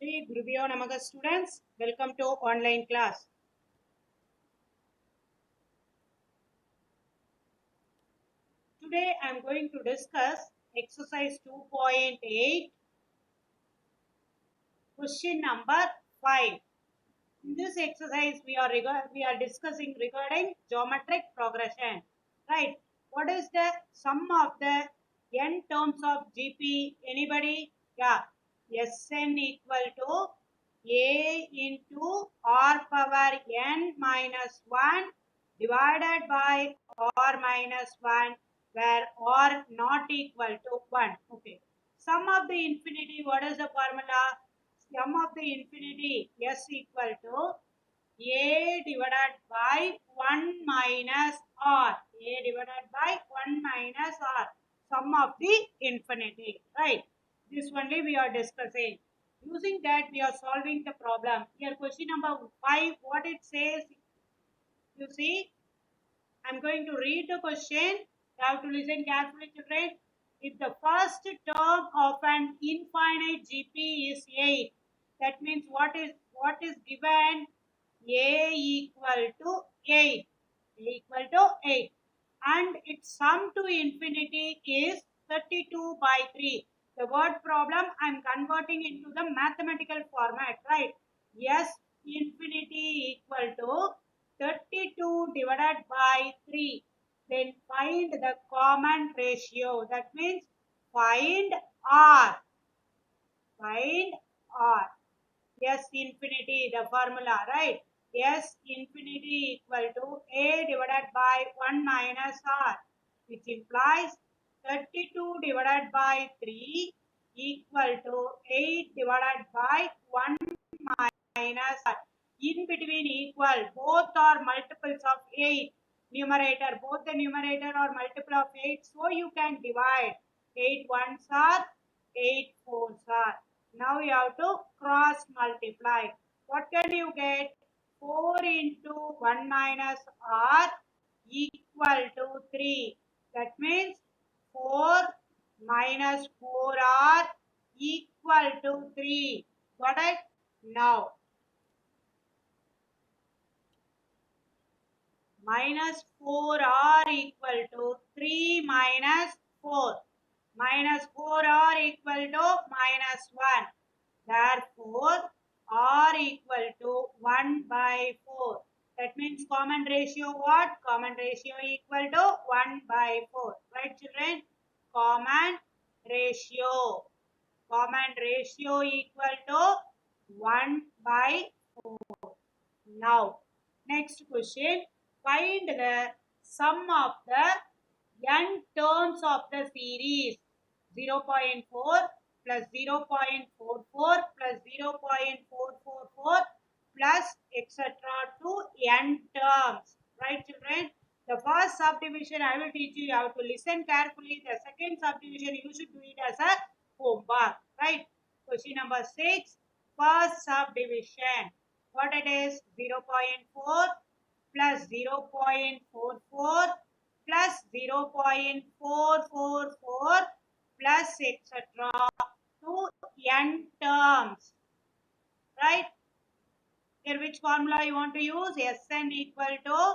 Shri Gurubhyo Namaha students, welcome to online class. Today I am going to discuss exercise 2.8, question number 5. In this exercise we are discussing regarding geometric progression. Right? What is the sum of the n terms of GP? Anybody? Yeah. Sn equal to a into r power n minus 1 divided by r minus 1, where r not equal to 1. Okay. Sum of the infinity, what is the formula? Sum of the infinity s equal to a divided by 1 minus r. A divided by 1 minus r. Sum of the infinity. Right. This only we are discussing. Using that we are solving the problem. Here question number 5, what it says, you see, I'm going to read the question. You have to listen carefully, children. If the first term of an infinite GP is 8, that means what is given? A equal to 8. A equal to 8. And its sum to infinity is 32 by 3. The word problem I'm converting into the mathematical format, right? Yes, infinity equal to 32 divided by 3. Then find the common ratio. That means find R. Find R. S infinity, the formula, right? S infinity equal to A divided by 1 minus R, which implies 32 divided by 3 equal to 8 divided by 1 minus R. In between equal, both are multiples of 8. Numerator, both the numerator are multiple of 8, so you can divide. 8 ones are 8 fours are. Now you have to cross multiply. What can you get? 4 into 1 minus r equal to 3. That means 4 minus 4r equal to 3. Got it? Now minus 4r equal to 3 minus 4. Minus 4r equal to minus 1. Therefore, r equal to 1 by 4. That means common ratio what? Common ratio equal to 1 by 4. Right, children? Common ratio. Common ratio equal to 1 by 4. Now, next question. Find the sum of the n terms of the series. 0.4 plus 0.44 plus 0.444 plus etc. to n terms. Right, children? The first subdivision I will teach you. You have to listen carefully. The second subdivision you should do it as a homework. Right? Question number 6. First subdivision. What it is? 0.4 plus 0.44 plus 0.444 plus etc. to n terms. Right? Here which formula you want to use? Sn equal to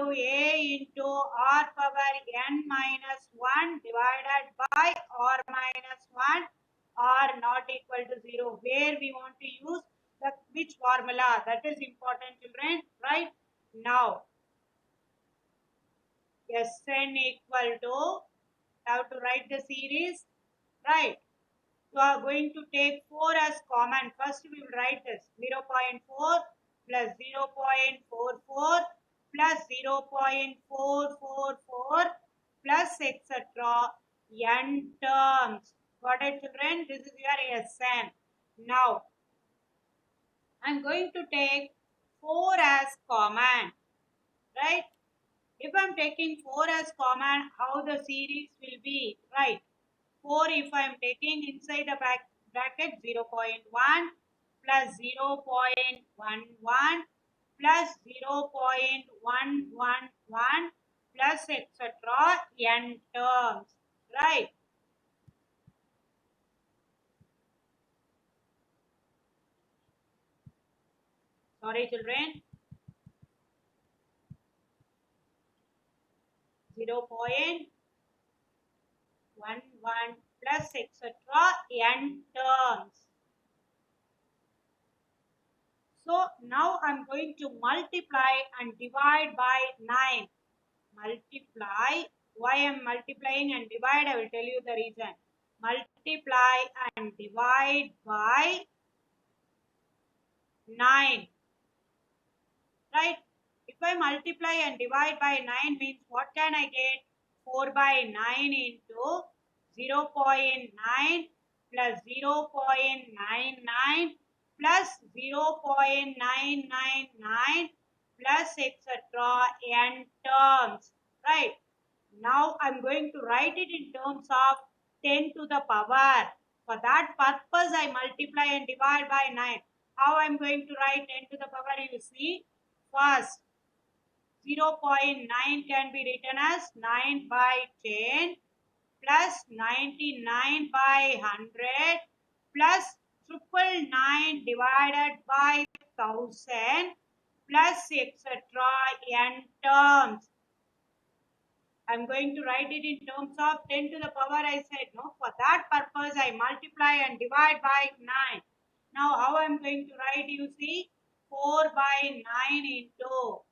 a into r power n minus 1 divided by r minus 1, r not equal to 0. Where we want to use the which formula? That is important, children. Right? Now Sn equal to, have to write the series, right? You are going to take 4 as common. First we will write this 0.4 plus 0.44 plus 0.444 plus etc. n terms. Got it, children? This is your Sn. Now I am going to take 4 as common, right? If I am taking 4 as common, how the series will be, right? 4 if I am taking inside the bracket 0.1 plus 0.11 plus 0.111 plus etc. n terms, right? Sorry children. 0.11 plus etc. n terms. So now I'm going to multiply and divide by 9. Multiply. Why I'm multiplying and divide? I will tell you the reason. Multiply and divide by 9. Right? If I multiply and divide by 9 means what can I get? 4 by 9 into 0.9 plus 0.99 plus 0.999 plus etc. n terms. Right? Now I'm going to write it in terms of 10 to the power. For that purpose, I multiply and divide by 9. How I'm going to write 10 to the power? You see, first 0.9 can be written as 9 by 10 plus 99 by 100 plus 999 divided by 1000 plus etc. n terms. I'm going to write it in terms of 10 to the power. I said no. For that purpose, I multiply and divide by 9. Now, how I'm going to write? You see, 4 by 9 into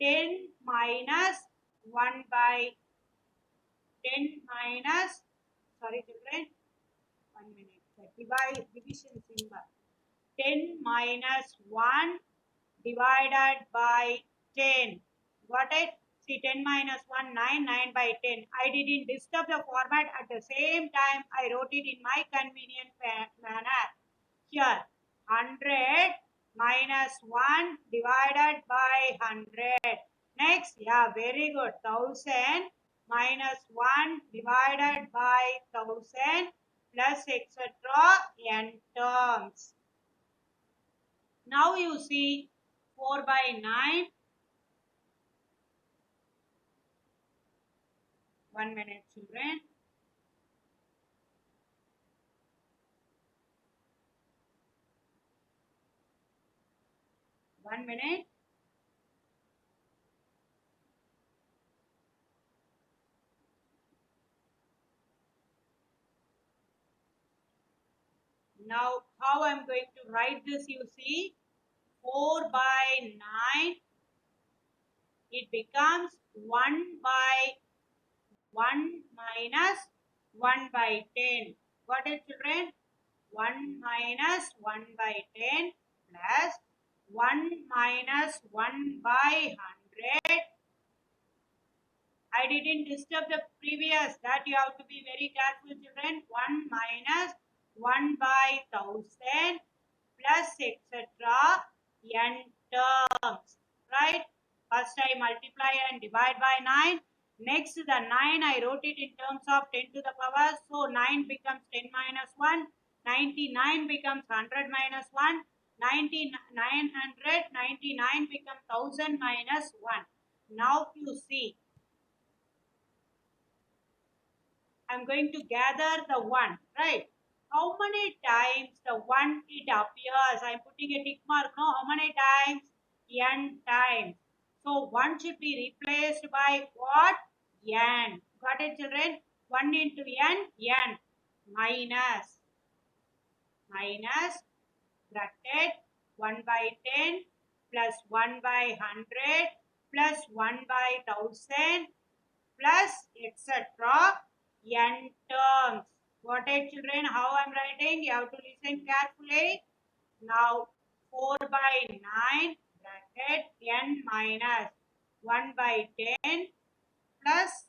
10 minus 1 by 10 minus, sorry children, 1 minute. The division symbol. 10 minus 1 divided by 10. Got it? See, 10 minus 1, 9, 9 by 10. I didn't disturb the format. At the same time, I wrote it in my convenient manner. Here, 100 minus 1 divided by 100. Next, yeah, very good. 1000 minus 1 divided by 1000 plus etc. n terms. Now you see 4 by 9. 1 minute children. One minute. Now how I'm going to write this, you see, 4 by 9, it becomes 1 by 1 minus 1 by 10. Got it children? 1 minus 1 by 10 plus 1 minus 1 by 100. I didn't disturb the previous. That you have to be very careful children. 1 minus 1 by 1000 plus etc. n terms. Right? First I multiply and divide by 9. Next the 9 I wrote it in terms of 10 to the power. So 9 becomes 10 minus 1. 99 becomes 100 minus 1. 999 becomes 1000 minus 1. Now you see, I'm going to gather the 1, right? How many times the 1 it appears? I'm putting a tick mark, no? How many times? N times. So 1 should be replaced by what? N. Got it children? 1 into N, N. Minus bracket 1 by 10 plus 1 by 100 plus 1 by 1000 plus etc. n terms. Got it children? How I'm writing? You have to listen carefully. Now 4 by 9 bracket n minus 1 by 10 plus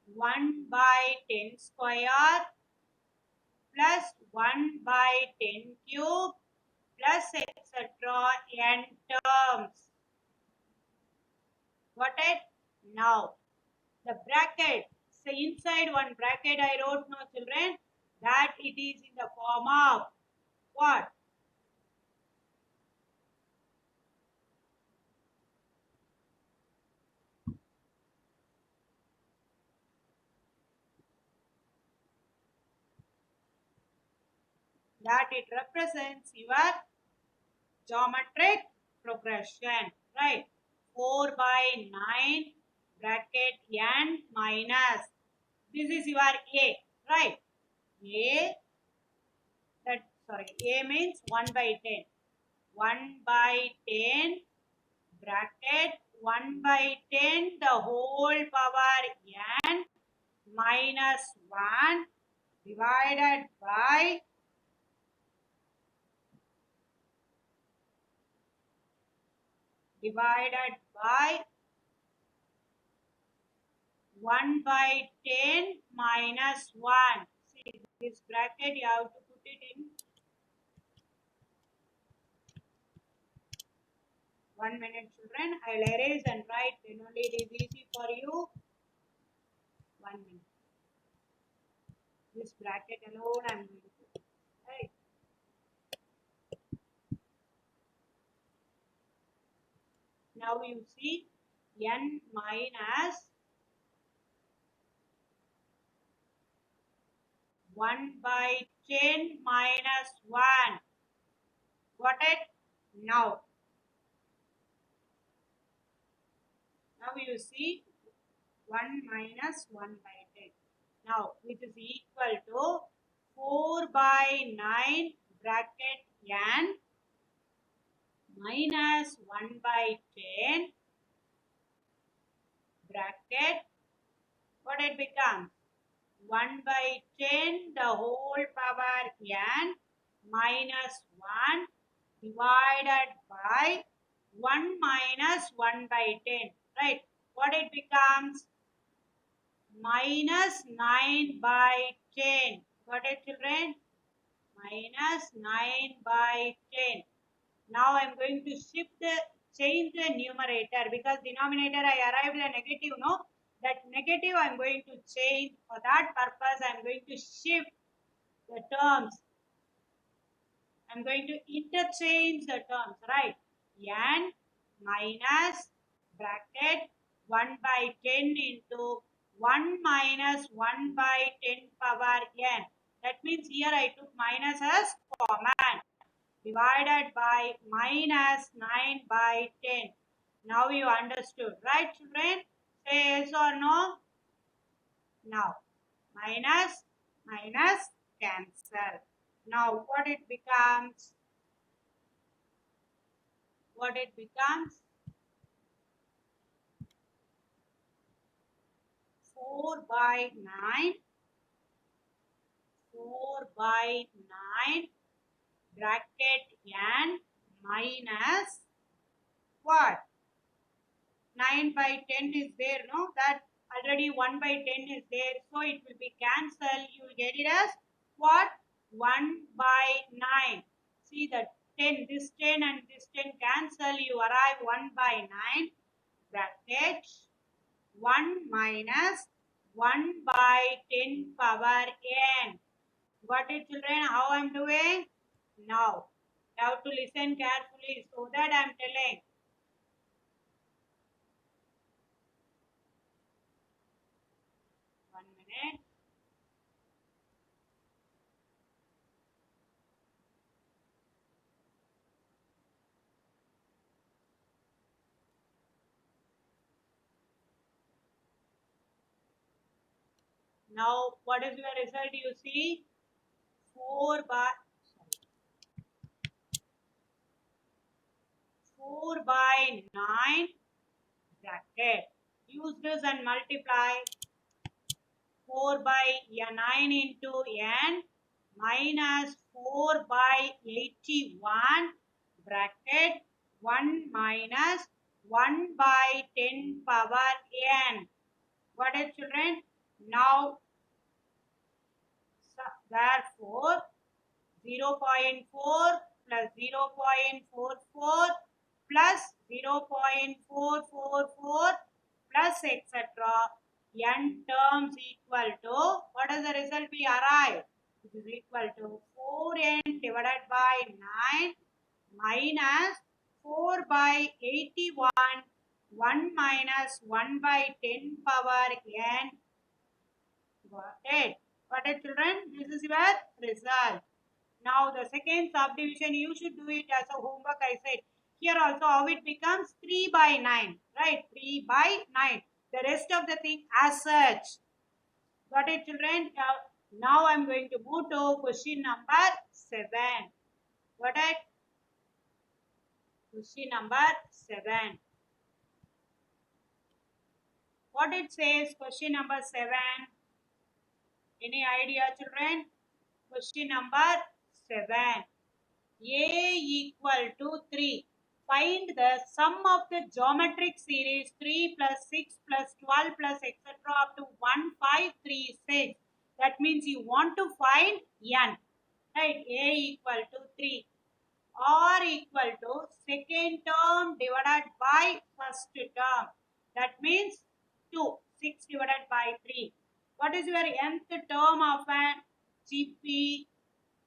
1 by 10 square plus 1 by 10 cube plus etc. n terms. Got it? Now the bracket. So inside one bracket I wrote, no children, that it is in the form of what? That it represents your geometric progression, right? 4 by 9 bracket n minus, this is your a, right? A, that, sorry, a means 1 by 10, 1 by 10 bracket 1 by 10 the whole power n minus 1 divided by 1 by 10 minus 1. See, this bracket you have to put it in 1 minute, children. I will erase and write, then only it is easy for you. 1 minute. This bracket alone I am going to put. Right. Now you see n minus 1 by 10 minus 1. Got it? Now you see 1 minus 1 by 10. Now which is equal to 4 by 9 bracket n minus 1 by 10 bracket, what it becomes? 1 by 10 the whole power n minus 1 divided by 1 minus 1 by 10, right? What it becomes? Minus 9 by 10. Got it, children? Minus 9 by 10. Now I am going to change the numerator, because denominator I arrived at negative, no? That negative I am going to change. For that purpose I am going to shift the terms. I am going to interchange the terms, right? N minus bracket 1 by 10 into 1 minus 1 by 10 power n. That means here I took minus as common, divided by minus 9 by 10. Now you understood, right, children? Say yes or no? Now, minus, minus, cancel. Now, what it becomes? 4 by 9, 4 by 9 bracket n minus what? 9 by 10 is there, no? That already 1 by 10 is there, so it will be cancelled. You will get it as what? 1 by 9. See that 10, this 10 and this 10 cancel, you arrive 1 by 9 bracket 1 minus 1 by 10 power n. Got it, children? How I am doing? Now, you have to listen carefully, so that I am telling. 1 minute. Now, what is your result? You see 4 by 9 bracket. Use this and multiply 4 by 9 into n minus 4 by 81 bracket 1 minus 1 by 10 power n. Got it, children? Now, therefore, 0.4 plus 0.44 plus 0.444 plus etc. n terms equal to, what is the result we arrive? It is equal to 4n divided by 9 minus 4 by 81, 1 minus 1 by 10 power n. Got it? Got it, children? This is your result. Now the second subdivision, you should do it as a homework. I said here also how it becomes 3 by 9, right? 3 by 9. The rest of the thing as such. Got it, children? Now I'm going to move to question number 7. Got it? Question number 7. What it says, question number 7. Any idea, children? Question number 7. A equal to 3. Find the sum of the geometric series 3 plus 6 plus 12 plus etc. up to 1536. That means you want to find n. Right? A equal to 3. R equal to second term divided by first term. That means 2. 6 divided by 3. What is your nth term of an GP?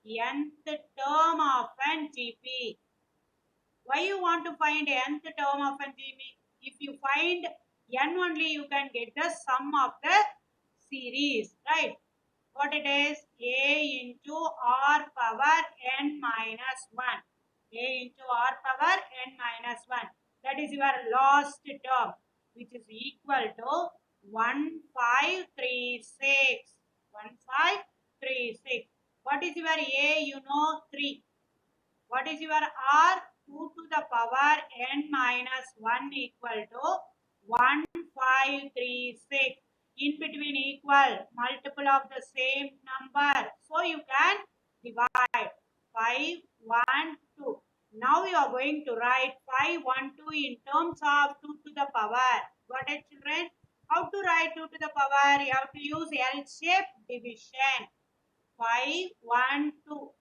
Nth term of an GP. Why you want to find nth term of an GP? If you find n only, you can get the sum of the series, right? What it is? A into r power n minus 1. A into r power n minus 1. That is your last term, which is equal to 1536. 1536. What is your A? You know 3. What is your R? 2 to the power n minus 1 equal to 1536. In between equal, multiple of the same number. So you can divide 5, 1, 2. Now you are going to write 5, 1, 2 in terms of 2 to the power. Got it, children? How to write 2 to the power? You have to use L-shaped division. 5, 1, 2.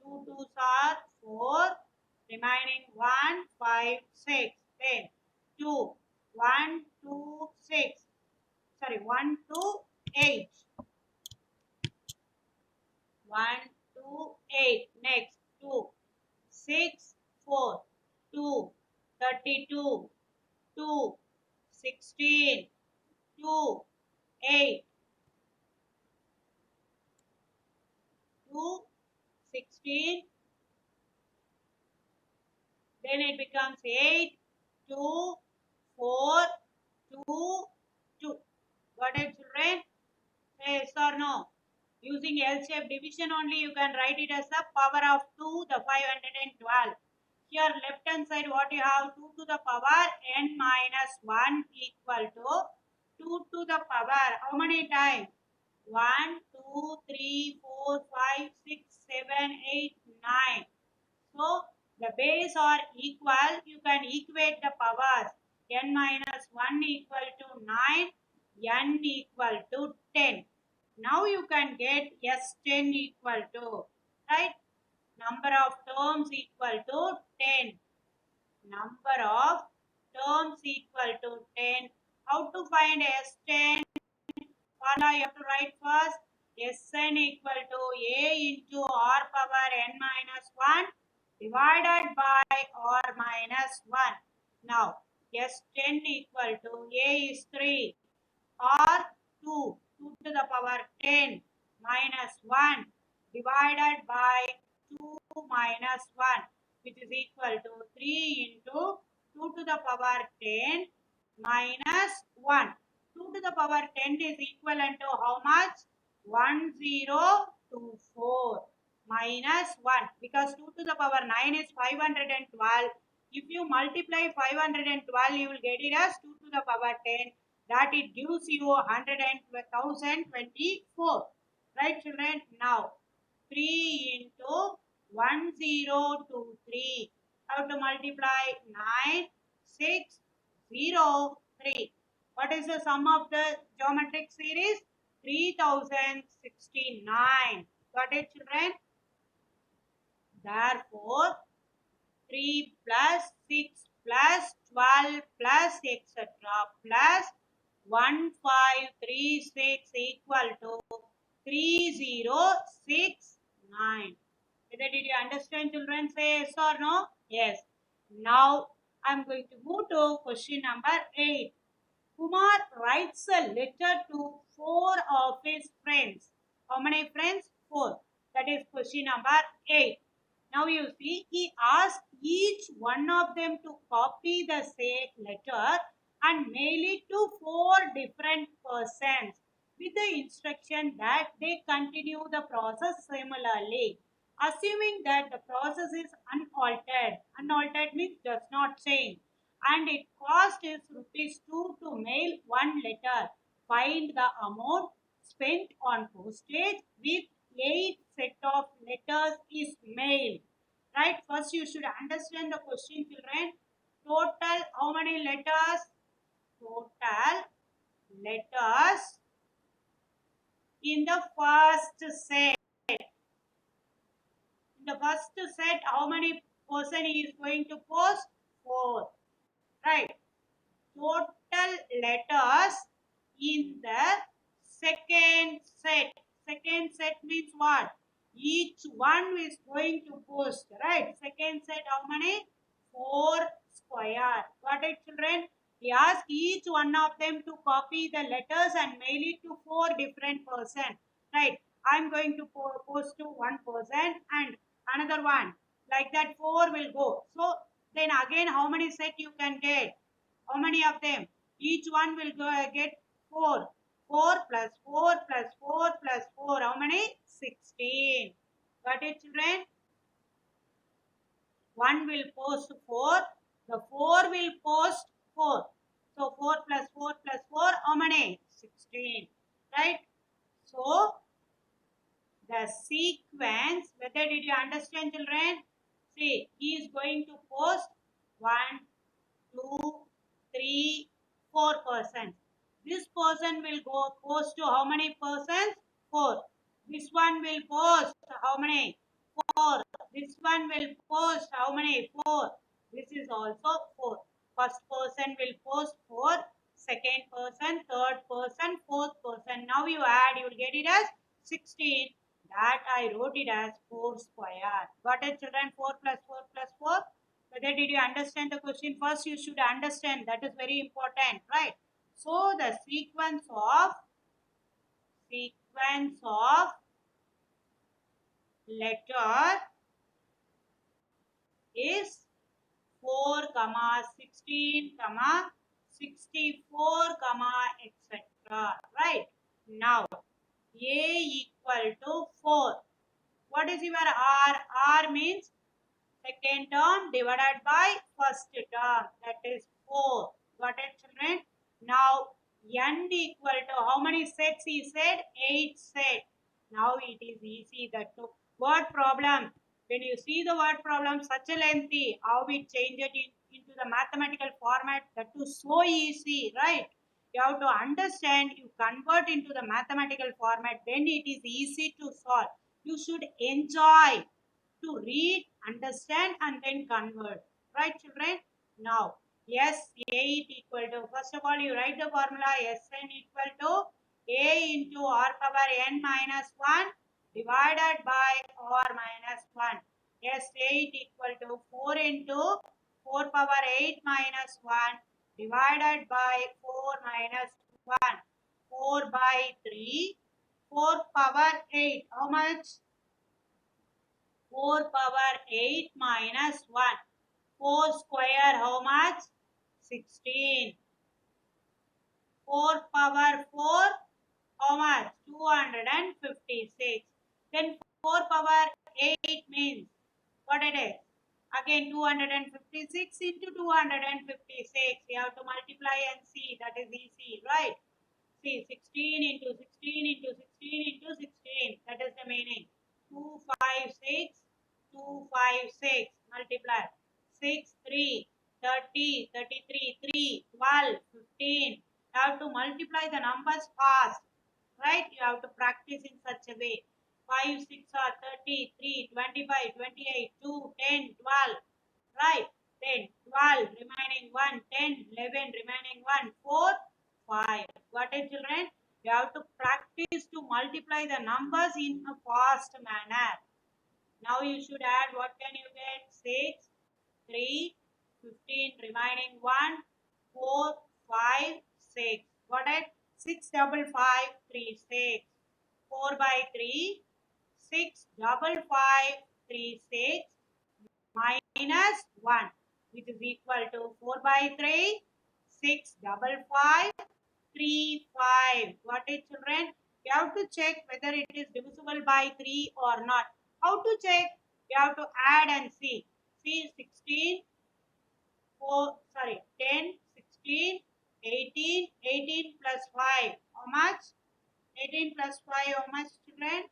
2 2s are 4, remaining 1, 5, 6. Then 2, 1, 2, 6. Sorry, 1, 2, 8. 1, 2, 8. Next, 2, 6, 4. 2, 32. 2, 16. 2, 8. 2, 16. Then it becomes 8, 2, 4, 2, 2. Got it, children? Yes or no? Using L-shaped division only, you can write it as the power of 2, the 512. Here, left hand side, what you have? 2 to the power n minus 1 equal to 2 to the power. How many times? 1, 2, 3, 4, 5, 6, 7, 8, 9. So, the base are equal. You can equate the powers. N minus 1 equal to 9. N equal to 10. Now you can get S10 equal to, right? Number of terms equal to 10. Number of terms equal to 10. How to find S10? Formula you have to write first. Sn equal to A into R power n minus 1 divided by R minus 1. Now, S10 equal to A is 3. R 2. 2 to the power 10 minus 1 divided by 2 minus 1, which is equal to 3 into 2 to the power 10 minus 1. 2 to the power 10 is equivalent to how much? 1024 minus 1, because 2 to the power 9 is 512. If you multiply 512, you will get it as 2 to the power 10. That it gives you 1,024. Right, children? Now, 3 into 1023. How to multiply? 9, 6, 0, 3. What is the sum of the geometric series? 3069. Got it, children? Therefore, 3 plus 6 plus 12 plus etc. plus 1536 equal to 3069. Whether did you understand, children? Say yes or no? Yes. Now I am going to move to question number 8. Kumar writes a letter to 4 of his friends. How many friends? 4. That is question number 8. Now you see, he asked each one of them to copy the said letter and mail it to 4 different persons with the instruction that they continue the process similarly. Assuming that the process is unaltered. Unaltered means does not change. And it cost is rupees 2 to mail one letter. Find the amount spent on postage with 8 set of letters is mailed. Right? First you should understand the question, children. Total how many letters? Total letters in the first set. In the first set, how many person is going to post? 4. Right? Total letters in the second set. Second set means what? Each one is going to post, right? Second set, how many? 4 square. Got it, children? He asked each one of them to copy the letters and mail it to 4 different person, right? I'm going to post to one person and another one. Like that, 4 will go. So then again, how many set you can get? How many of them? Each one will go get 4. 4 plus 4 plus 4 plus 4. How many? 16. Got it, children? One will post 4. The 4 will post 4. So 4 plus 4 plus 4. How many? 16. Right? So the sequence, whether did you understand, children? See, he is going to post 1, 2, 3, 4 persons. This person will go post to how many persons? 4. This one will post how many? 4. This one will post how many? 4. This is also 4. First person will post 4. Second person, third person, fourth person. Now you add, you will get it as 16. That I wrote it as 4 square. Got it, children? 4 plus 4 plus 4. Whether did you understand the question? First you should understand, that is very important, right? So the sequence of letter is 4 comma 16 comma 64 comma etc. Right? Now a equal to 4. What is your r? R means second term divided by first term, that is 4. Got it, children? Now n equal to how many sets he said? 8 sets. Now it is easy, that to word problem. When you see the word problem such a lengthy, how we change it into the mathematical format, that is so easy, right? You have to understand, you convert into the mathematical format, then it is easy to solve. You should enjoy to read, understand, and then convert. Right, children? Now, S8 equal to, first of all, you write the formula Sn equal to A into R power n minus 1 divided by R minus 1. S8 equal to 4 into 4 power 8 minus 1 divided by 4 minus 1. 4 by 3. 4 power 8. How much? 4 power 8 minus 1. 4 square how much? 16. 4 power 4 how much? 256. Then 4 power 8 means what it is? Again 256 into 256. You have to multiply and see. That is easy, right? See, 16 into 16 into 16 into 16. That is the meaning. 256, 256. Multiply. 6, 3, 30, 33, 3, 12, 15. You have to multiply the numbers fast. Right? You have to practice in such a way. 5, 6 are 30, 3, 25, 28, 2, 10, 12. Right? Then 12, remaining 1, 10, 11, remaining 1, 4, 5. Got it, children? You have to practice to multiply the numbers in a fast manner. Now you should add, what can you get? 6, 3, 15, remaining 1, 4, 5, 6. Got it? 6 double 5, 3, 6. 4 by 3, 6 double 5 3 6 minus 1, which is equal to 4 by 3, 6 double 5 3 5. Got it, children? You have to check whether it is divisible by 3 or not. How to check? You have to add and see. See 16, 4, sorry, 10, 16, 18, 18 plus 5. How much? 18 plus 5, how much, children?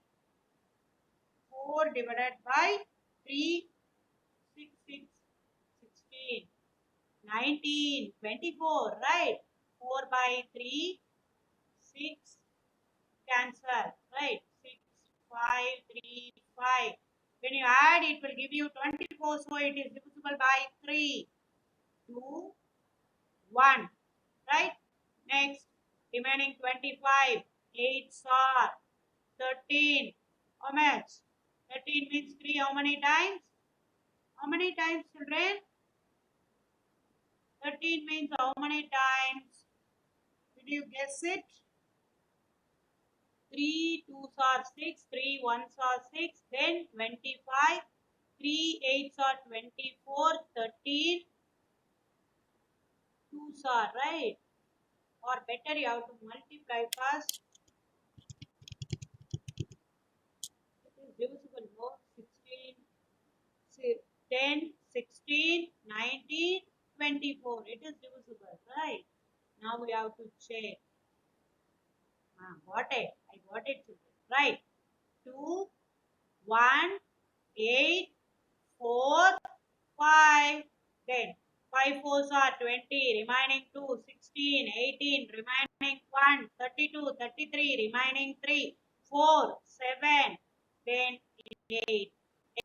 4 divided by 3, 6, 6, 16, 19, 24, right? 4 by 3, 6, cancel, right? 6, 5, 3, 5. When you add, it will give you 24, so it is divisible by 3, 2, 1, right? Next, remaining 25, 8 are 13. How much? 13 means 3, how many times? How many times, children? 13 means how many times? Did you guess it? 3 2s are 6, 3 1s are 6, then 25, 3 8s are 24, 13 2s are, right? Or better, you have to multiply first. It is divisible, no? 16, 10, 16, 19, 24. It is divisible, right? Now we have to check. Got it. I got it, children. Right. 2, 1, 8, 4, 5. Then 5 fours are 20, remaining 2, 16, 18, remaining 1, 32, 33, remaining 3, 4, 7, then 8.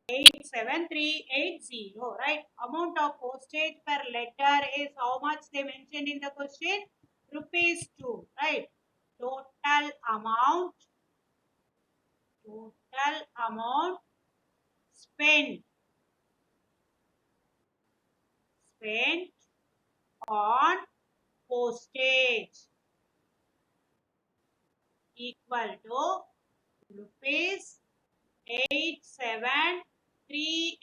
87380, right? Amount of postage per letter is how much they mentioned in the question? Rupees 2, right? Total amount spent on postage equal to rupees 87380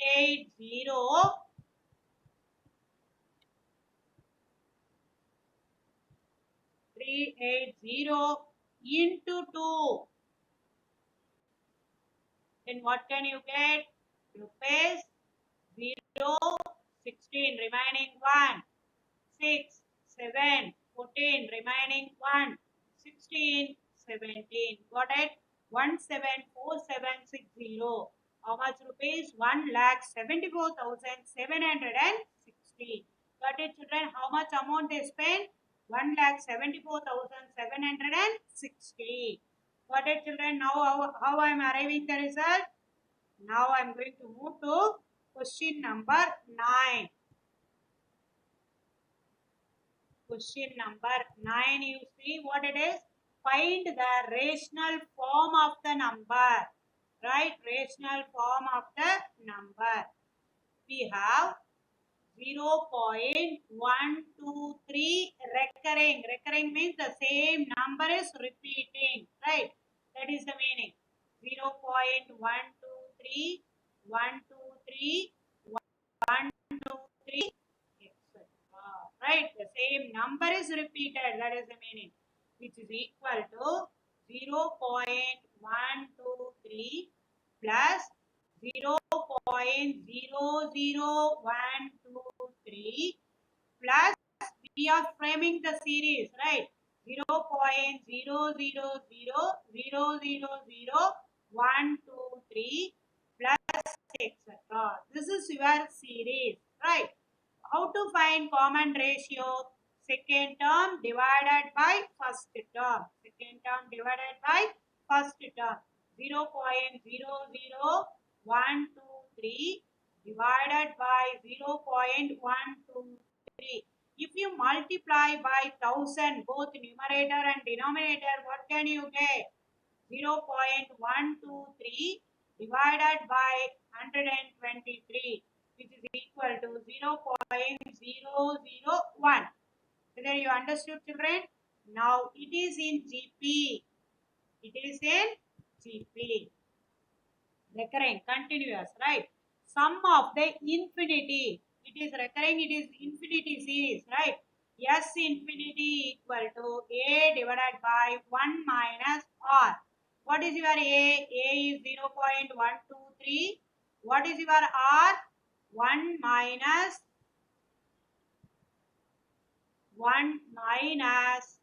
into 2. Then what can you get? Rupees 0, 16, remaining 1, 6, 7, 14, remaining 1, 16, 17. Got it? 174760. How much rupees? 1,74,760. Got it, children? How much amount they spent? 1,74,760. Got it, children? Now how I am arriving the result? Now I am going to move to question number 9. Question number 9, you see what it is? Find the rational form of the number. Right? Rational form of the number. We have 0.123 recurring. Recurring means the same number is repeating. Right? That is the meaning. 0.123, 123, 123, etc. Right? The same number is repeated. That is the meaning. Which is equal to 0.123 plus 0.00123 plus we are framing the series, right? 0.000000123 plus etc. This is your series, right? How to find common ratio? Second term divided by first term. Second term divided by first term. 0.00123 divided by 0.123. If you multiply by 1000, both numerator and denominator, what can you get? 0.123 divided by 123, which is equal to 0.001. Whether you understood, children? Now it is in GP. It is in GP. Recurring, continuous, right? Sum of the infinity. It is recurring, it is infinity series, right? S infinity equal to A divided by 1 minus R. What is your A? A is 0.123. What is your R? 1 minus 1 minus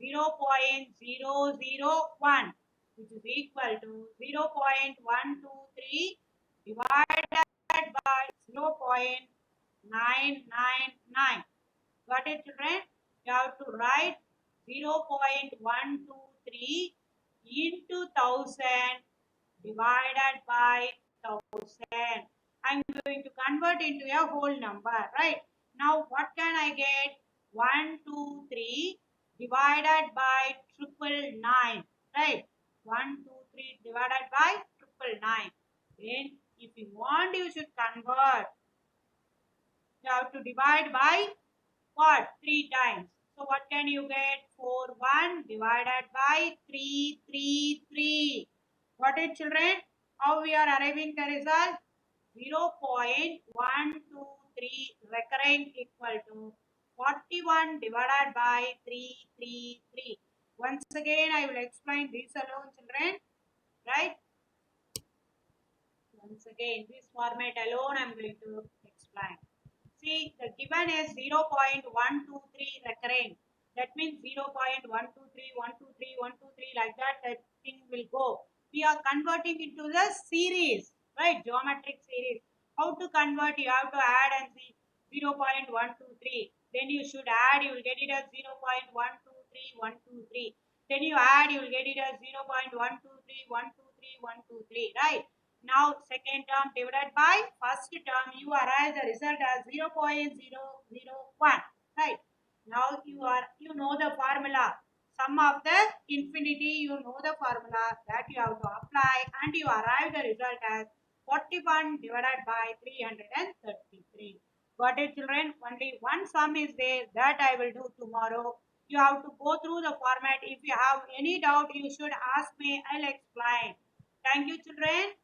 0.001, which is equal to 0.123 divided by 0.999. Got it, children? You have to write 0.123 into 1000 divided by 1000. I'm going to convert into a whole number, right? Now, what can I get? 123 divided by triple nine, right? 123 divided by triple nine. Then, if you want, you should convert. You have to divide by what? 3 times. So what can you get? 41 divided by 333. Got it, children? How we are arriving the result? 0.123 recurring equal to 41 divided by 333. Once again, I will explain this alone, children. Right? Once again, this format alone I am going to explain. See, the given is 0.123 recurring. That means 0.123, 123, 123 like that thing will go. We are converting into the series, right? Geometric series. How to convert? You have to add and see 0.123. Then you should add, you will get it as 0.123, 123. Then you add, you will get it as 0.123, 123, 123, right? Now second term divided by first term, you arrive the result as 0.001, right? Now you know the formula. Sum of the infinity, you know the formula that you have to apply and you arrive the result as 41 divided by 333. Got it, children? Only one sum is there that I will do tomorrow. You have to go through the format. If you have any doubt, you should ask me. I'll explain. Thank you, children.